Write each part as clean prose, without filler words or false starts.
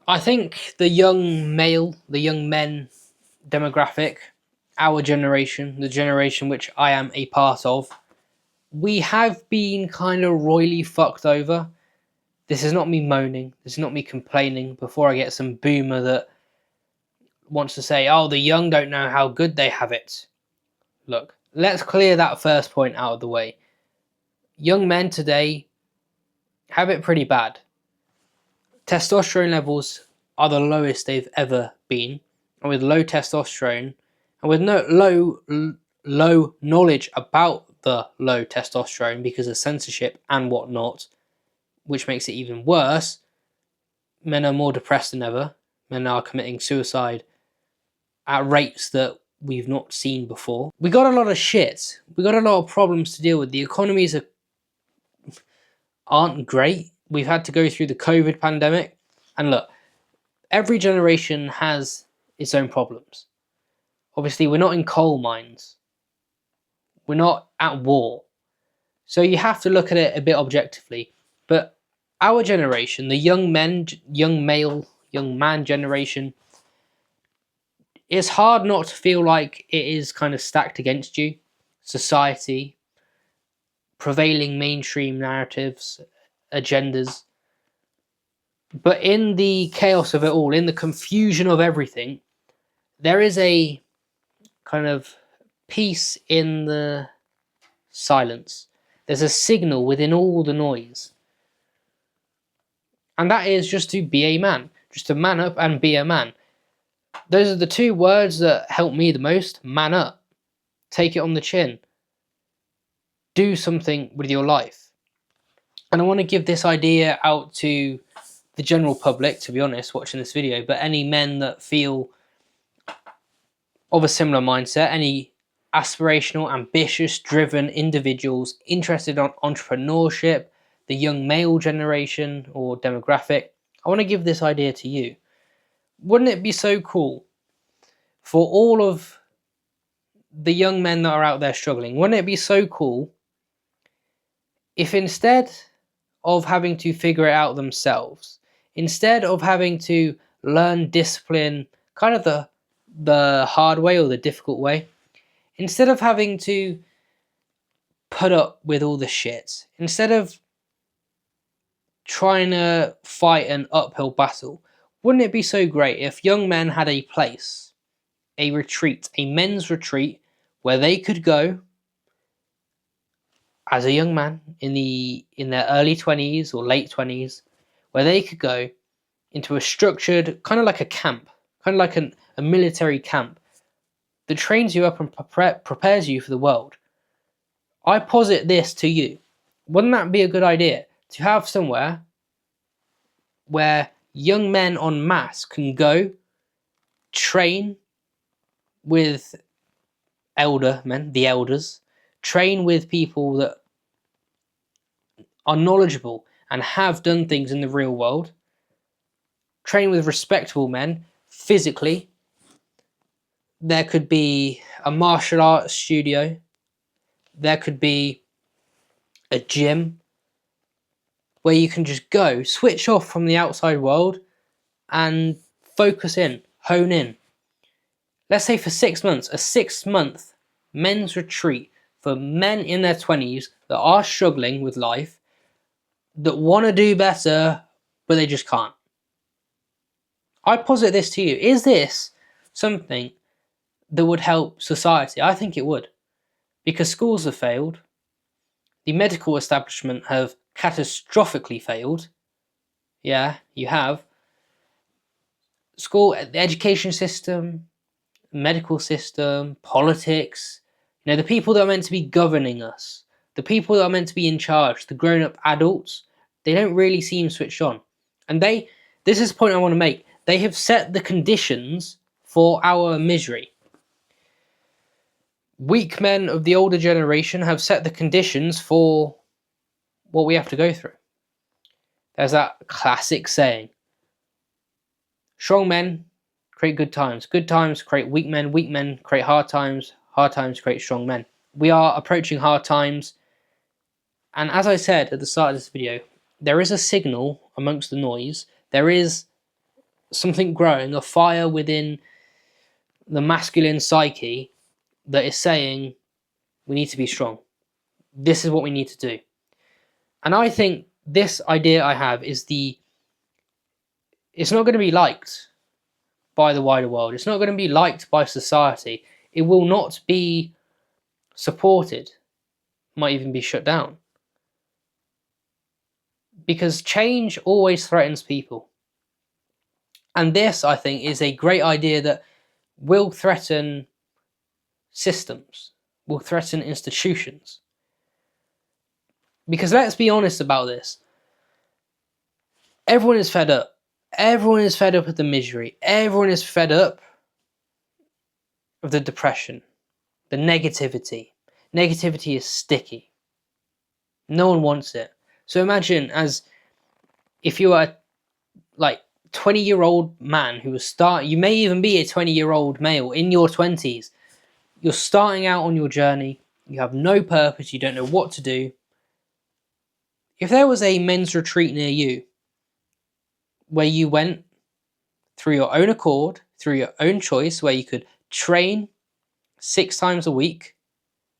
I think the young male, the young men demographic, our generation, the generation which I am a part of, we have been kind of royally fucked over. This is not me moaning, this is not me complaining before I get some boomer that wants to say, oh, the young don't know how good they have it. Look, let's clear that first point out of the way. Young men today have it pretty bad. Testosterone levels are the lowest they've ever been, and with low testosterone and with no low knowledge about the low testosterone because of censorship and whatnot, which makes it even worse, men are more depressed than ever. Men are committing suicide at rates that we've not seen before. We got a lot of shit. We got a lot of problems to deal with. The economies aren't great. We've had to go through the COVID pandemic. And look, every generation has its own problems. Obviously, we're not in coal mines. We're not at war. So you have to look at it a bit objectively. But our generation, the young men, young male, young man generation, it's hard not to feel like it is kind of stacked against you. Society, prevailing mainstream narratives, agendas. But in the chaos of it all, in the confusion of everything, there is a kind of peace in the silence. There's a signal within all the noise. And that is just to be a man. Just to man up and be a man. Those are the two words that help me the most. Man up. Take it on the chin. Do something with your life. And I want to give this idea out to the general public, to be honest, watching this video, but any men that feel of a similar mindset, any aspirational, ambitious, driven individuals interested in entrepreneurship, the young male generation or demographic, I want to give this idea to you. Wouldn't it be so cool for all of the young men that are out there struggling? Wouldn't it be so cool if instead of having to figure it out themselves, instead of having to learn discipline kind of the hard way or the difficult way, instead of having to put up with all the shit, instead of trying to fight an uphill battle, wouldn't it be so great if young men had a place, a retreat, a men's retreat, where they could go as a young man in their early 20s or late 20s, where they could go into a structured, kind of like a camp, kind of like a military camp that trains you up and prepares you for the world. I posit this to you. Wouldn't that be a good idea? To have somewhere where young men en masse can go, train with elder men, the elders, train with people that are knowledgeable and have done things in the real world, train with respectable men physically. There could be a martial arts studio. There could be a gym where you can just go, switch off from the outside world and focus in, hone in. Let's say for 6 months, a 6-month men's retreat for men in their 20s that are struggling with life, that want to do better, but they just can't. I posit this to you. Is this something that would help society? I think it would. Because schools have failed. The medical establishment have catastrophically failed. Yeah, you have. School, the education system, medical system, politics, the people that are meant to be governing us, the people that are meant to be in charge, the grown-up adults, they don't really seem switched on. And this is the point I want to make, they have set the conditions for our misery. Weak men of the older generation have set the conditions for what we have to go through. There's that classic saying, strong men create good times create weak men create hard times create strong men. We are approaching hard times, and as I said at the start of this video, there is a signal amongst the noise. There is something growing, a fire within the masculine psyche that is saying, we need to be strong. This is what we need to do. And I think this idea I have is it's not going to be liked by the wider world. It's not going to be liked by society. It will not be supported. Might even be shut down. Because change always threatens people. And this, I think, is a great idea that will threaten systems, will threaten institutions. Because let's be honest about this. Everyone is fed up. Everyone is fed up with the misery. Everyone is fed up of the depression, the negativity. Negativity is sticky. No one wants it. So imagine as if you are like 20-year-old man who was you may even be a 20-year-old male in your 20s. You're starting out on your journey. You have no purpose. You don't know what to do. If there was a men's retreat near you where you went through your own accord, through your own choice, where you could train 6 times a week,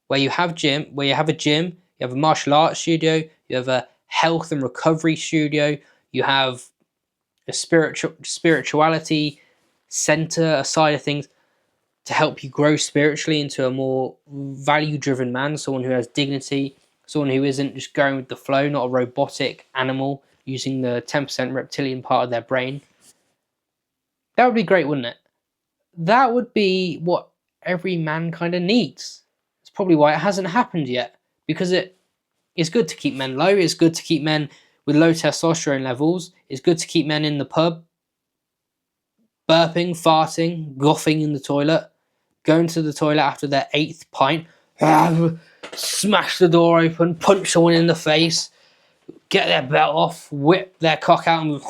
where you have a gym, you have a martial arts studio, you have a health and recovery studio, you have a spirituality center, a side of things to help you grow spiritually into a more value-driven man, someone who has dignity, someone who isn't just going with the flow, not a robotic animal using the 10% reptilian part of their brain. That would be great, wouldn't it? That would be what every man kind of needs. It's probably why it hasn't happened yet, because it's good to keep men low. It's good to keep men with low testosterone levels. It's good to keep men in the pub, burping, farting, goughing in the toilet, going to the toilet after their 8th pint, smash the door open, punch someone in the face, get their belt off, whip their cock out, and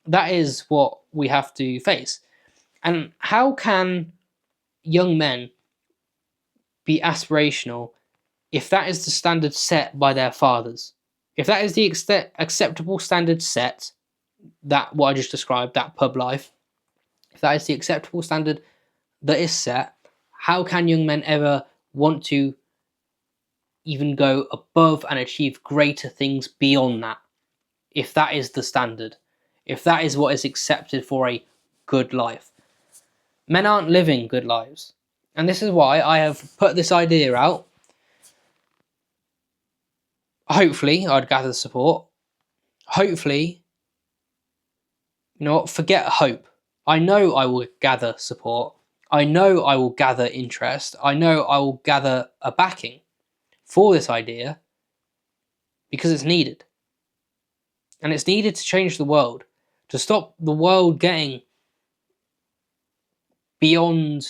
that is what we have to face. And how can young men be aspirational if that is the standard set by their fathers? If that is the acceptable standard set, that what I just described, that pub life, if that is the acceptable standard that is set, how can young men ever want to even go above and achieve greater things beyond that? If that is the standard, if that is what is accepted for a good life. Men aren't living good lives. And this is why I have put this idea out. Hopefully, I'd gather support. Hopefully, you know what, forget hope. I know I will gather support. I know I will gather interest. I know I will gather a backing for this idea because it's needed. And it's needed to change the world, to stop the world getting beyond,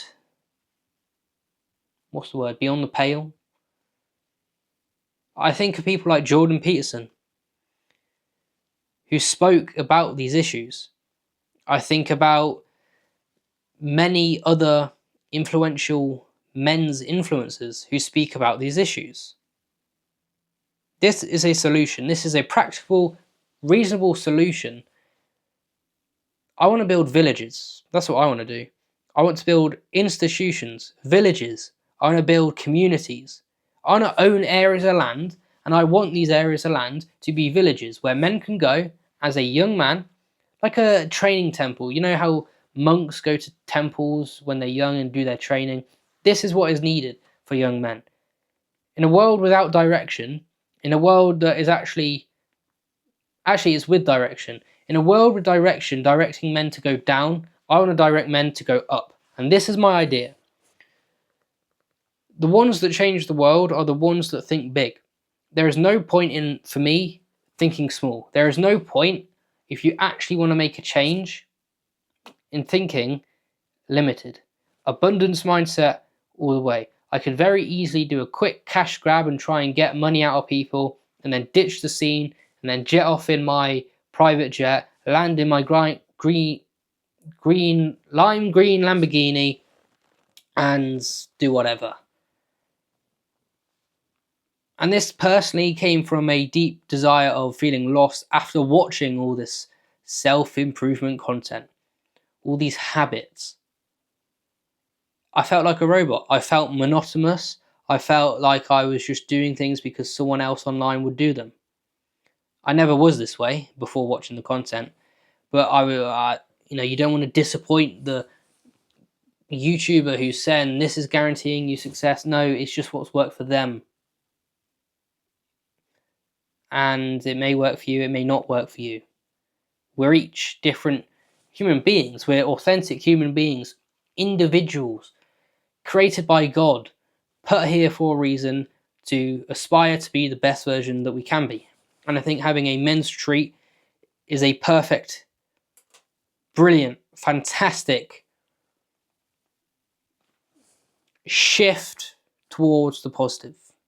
beyond the pale. I think of people like Jordan Peterson, who spoke about these issues. I think about many other influential men's influencers who speak about these issues. This is a solution. This is a practical, reasonable solution. I want to build villages. That's what I want to do. I want to build institutions, villages. I want to build communities. I want to own areas of land, and I want these areas of land to be villages where men can go as a young man, like a training temple. You know how monks go to temples when they're young and do their training? This is what is needed for young men. In a world without direction, in a world that is actually it's with direction. In a world with direction, directing men to go down, I want to direct men to go up. And this is my idea. The ones that change the world are the ones that think big. There is no point in, for me, thinking small. There is no point, if you actually want to make a change, in thinking limited. Abundance mindset all the way. I could very easily do a quick cash grab and try and get money out of people, and then ditch the scene, and then jet off in my private jet, land in my lime green Lamborghini, and do whatever. And this personally came from a deep desire of feeling lost after watching all this self-improvement content, all these habits, I felt like a robot. I felt monotonous. I felt like I was just doing things because someone else online would do them. I never was this way before watching the content, but you don't want to disappoint the YouTuber who's saying this is guaranteeing you success. No, it's just what's worked for them. And it may work for you, it may not work for you. We're each different human beings. We're authentic human beings, individuals, created by God, put here for a reason to aspire to be the best version that we can be. And I think having a men's retreat is a perfect, brilliant, fantastic shift towards the positive.